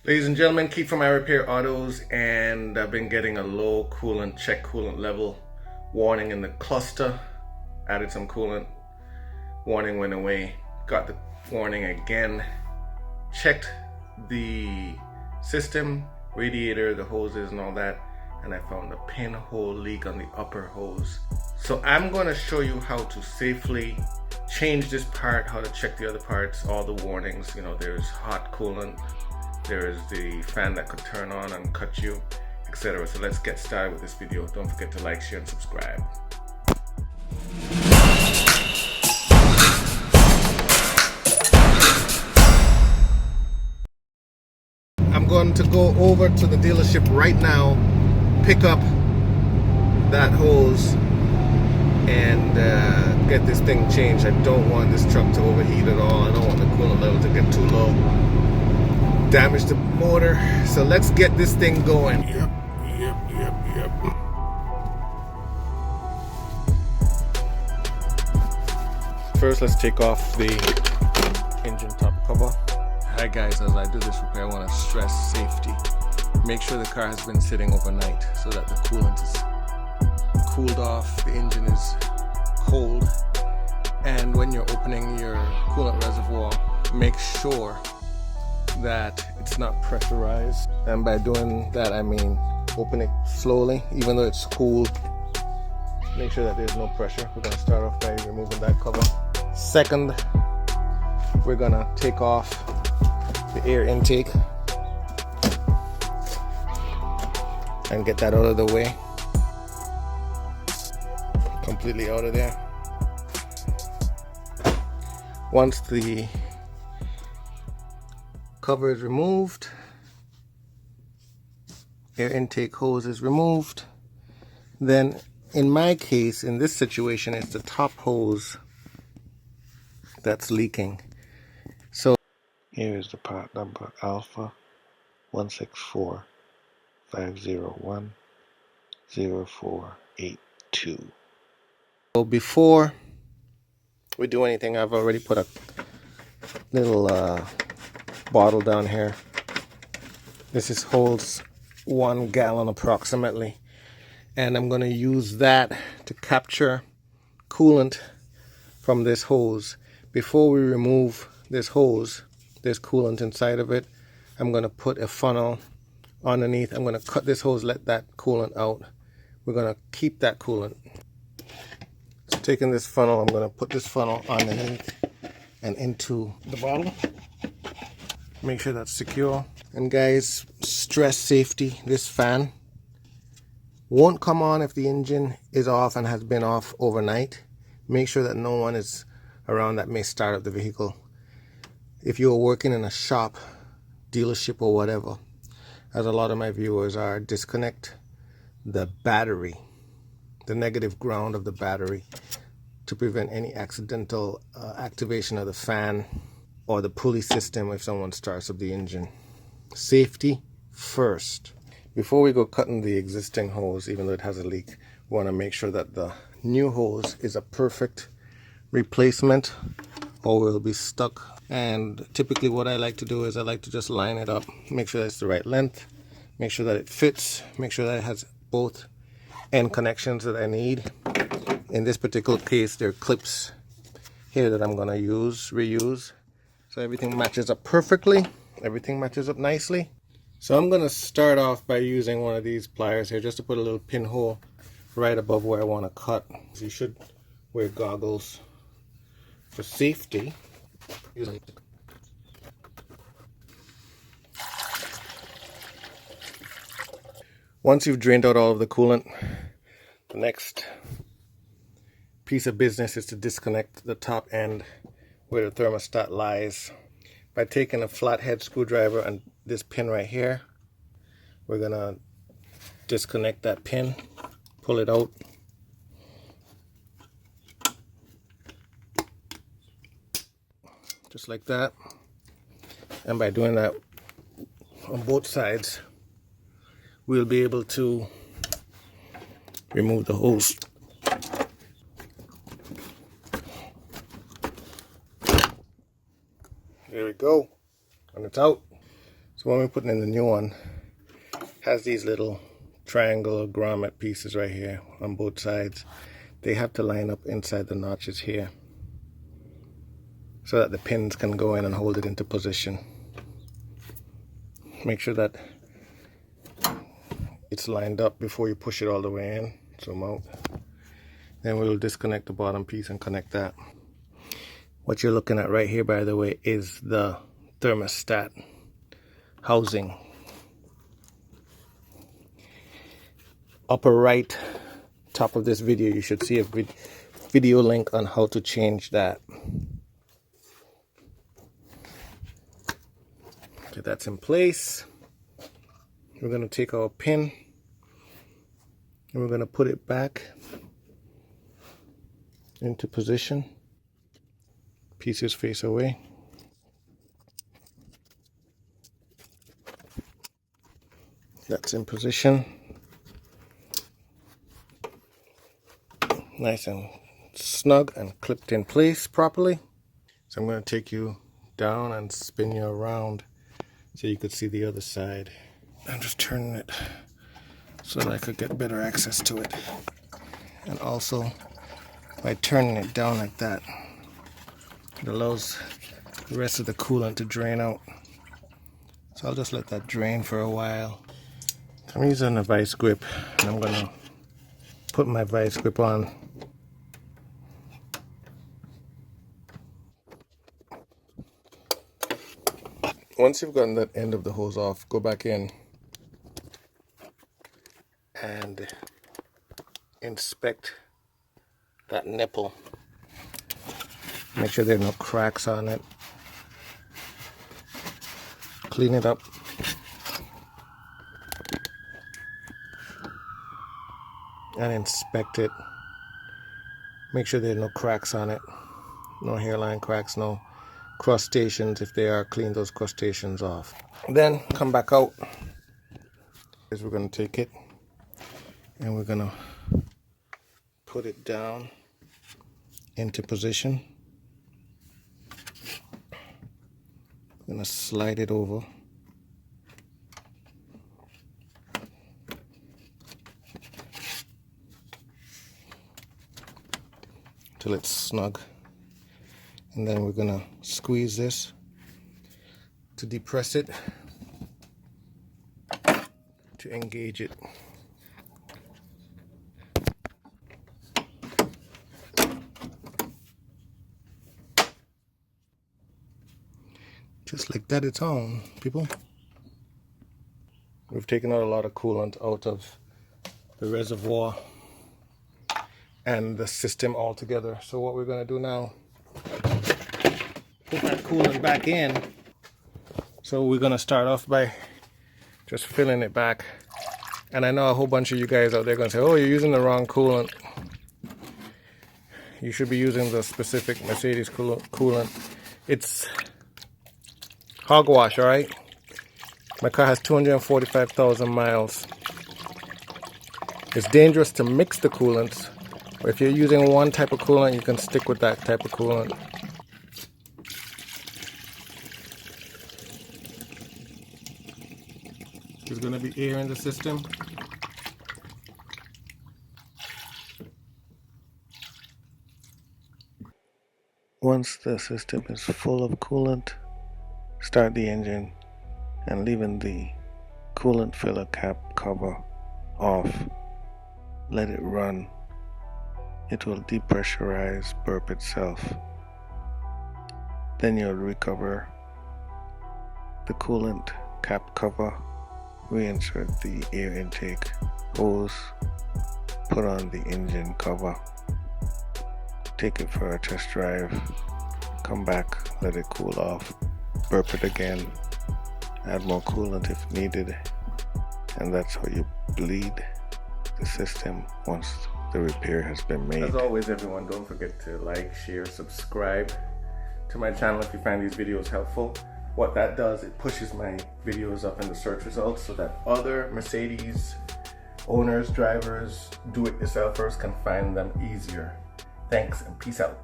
Ladies and gentlemen, Keith from I Repair Autos, and I've been getting a low coolant, check coolant level warning in the cluster. Added some coolant, warning went away. Got the warning again. Checked the system, radiator, the hoses and all that, and I found a pinhole leak on the upper hose. So I'm going to show you how to safely change this part, how to check the other parts, all the warnings. You know, there's hot coolant, there's the fan that could turn on and cut you, etc. So let's get started with this video. Don't forget to like, share, and subscribe. I'm going to go over to the dealership right now, pick up that hose, and get this thing changed. I don't want this truck to overheat at all. I don't want the coolant level to get too low, damage the motor. So let's get this thing going. Yep. First, let's take off the engine top cover. Hi guys, as I do this repair, I want to stress safety. Make sure the car has been sitting overnight so that the coolant is cooled off, the engine is cold, and when you're opening your coolant reservoir, make sure that it's not pressurized. And by doing that, I mean open it slowly, even though it's cool. Make sure that there's no pressure. We're going to start off by removing that cover. Second, we're going to take off the air intake and get that out of the way, completely out of there. Once the cover is removed, air intake hose is removed, then in my case, in this situation, it's the top hose that's leaking. So here is the part number Alpha 164-501-0482. So before we do anything, I've already put a little bottle down here. This holds 1 gallon approximately, and I'm going to use that to capture coolant from this hose. Before we remove this hose, there's coolant inside of it. I'm going to put a funnel underneath. I'm going to cut this hose, let that coolant out. We're going to keep that coolant. So taking this funnel, I'm going to put this funnel underneath and into the bottle. Make sure that's secure. And guys, stress safety. This fan won't come on if the engine is off and has been off overnight. Make sure that no one is around that may start up the vehicle. If you're working in a shop, dealership, or whatever, as a lot of my viewers are, disconnect the battery, the negative ground of the battery, to prevent any accidental activation of the fan or the pulley system if someone starts up the engine. Safety first. Before we go cutting the existing hose, even though it has a leak, we want to make sure that the new hose is a perfect replacement, or we'll be stuck. And typically what I like to do is I like to just line it up, make sure that it's the right length, make sure that it fits, make sure that it has both end connections that I need. In this particular case, there are clips here that I'm going to reuse. So everything matches up perfectly, everything matches up nicely. So I'm going to start off by using one of these pliers here just to put a little pinhole right above where I want to cut. You should wear goggles for safety. Once you've drained out all of the coolant, the next piece of business is to disconnect the top end where the thermostat lies. By taking a flathead screwdriver and this pin right here, we're gonna disconnect that pin, pull it out, just like that. And by doing that on both sides, we'll be able to remove the hose. There we go, and it's out. So when we're putting in the new one, it has these little triangle or grommet pieces right here on both sides. They have to line up inside the notches here so that the pins can go in and hold it into position. Make sure that it's lined up before you push it all the way in. Zoom out. Then we'll disconnect the bottom piece and connect that. What you're looking at right here, by the way, is the thermostat housing. Upper right top of this video, you should see a video link on how to change that. Okay, that's in place. We're going to take our pin and we're going to put it back into position. Pieces face away. That's in position. Nice and snug and clipped in place properly. So I'm going to take you down and spin you around so you could see the other side. I'm just turning it so that I could get better access to it. And also, by turning it down like that, it allows the rest of the coolant to drain out. So I'll just let that drain for a while. I'm using a vice grip, and I'm going to put my vice grip on. Once you've gotten that end of the hose off, go back in and inspect that nipple. Make sure there are no cracks on it. Clean it up. And inspect it. Make sure there are no cracks on it. No hairline cracks, no crustaceans. If they are, clean those crustaceans off. Then come back out. We're going to take it and we're going to put it down into position. I'm going to slide it over. Till it's snug. And then we're going to squeeze this to depress it, to engage it. Just like that, it's on, people. We've taken out a lot of coolant out of the reservoir and the system altogether. So what we're going to do now, put that coolant back in. So we're going to start off by just filling it back. And I know a whole bunch of you guys out there going to say, oh, you're using the wrong coolant. You should be using the specific Mercedes coolant. It's hogwash, alright? My car has 245,000 miles. It's dangerous to mix the coolants. But if you're using one type of coolant, you can stick with that type of coolant. There's going to be air in the system. Once the system is full of coolant, start the engine and leaving the coolant filler cap cover off. Let it run. It will depressurize, burp itself. Then you'll recover the coolant cap cover, reinsert the air intake hose, put on the engine cover, take it for a test drive, come back, let it cool off, burp it again, add more coolant if needed, and that's how you bleed the system once the repair has been made. As always, everyone, don't forget to like, share, subscribe to my channel if you find these videos helpful. What that does, it pushes my videos up in the search results so that other Mercedes owners, drivers, do-it-yourselfers can find them easier. Thanks and peace out.